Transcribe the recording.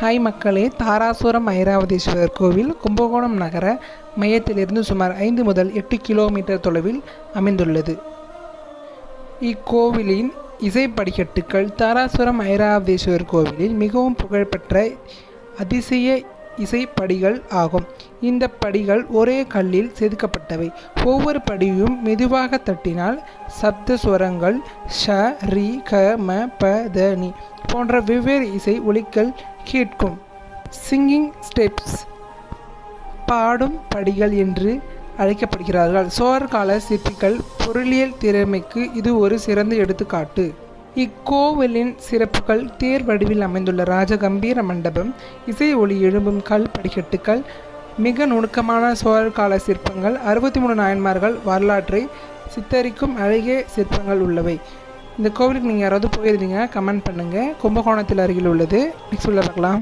Hi மக்களே, தாராசுரம் ஐராவதீஸ்வரர் கோவில் கும்பகோணம் நகர மையத்திலிருந்து சுமார் 5 முதல் 8 கிலோமீட்டர் தொலைவில் அமைந்துள்ளது. இக்கோவிலின் இசை படிக்கட்டுகள் தாராசுரம் ஐராவதீஸ்வரர் கோவிலில் மிகவும் புகழ்பெற்ற அதிசய இசை படிகள் ஆகும். இந்த படிகள் ஒரே கல்லில் செதுக்கப்பட்டவை. ஒவ்வொரு படியும் மெதுவாக தட்டினால் சப்த ஸ்வரங்கள் ஷ, ரி, க, ம, ப, த, நி போன்ற வெவ்வேறு இசை ஒலிகள் கேட்கும். சிங்கிங் ஸ்டெப்ஸ், பாடும் படிகள் என்று அழைக்கப்படுகிறார்கள். சோழர் கால சிற்பிகள் பொருளியல் திறமைக்கு இது ஒரு சிறந்த எடுத்துக்காட்டு. இக்கோவிலின் சிறப்புகள் தேர் வடிவில் அமைந்துள்ள ராஜகம்பீர மண்டபம், இசை ஒலி எழும்பும் கல் படிக்கட்டுகள், மிக நுணுக்கமான சோழர் கால சிற்பங்கள், 63 நாயன்மார்கள் வரலாற்றை சித்தரிக்கும் அழகிய சிற்பங்கள் உள்ளவை. இந்த கோவிலுக்கு நீங்கள் யாராவது போயிருந்தீங்க கமெண்ட் பண்ணுங்கள். கும்பகோணத்தில் அருகில் உள்ளது. நெக்ஸ்ட் உள்ள பார்க்கலாம்.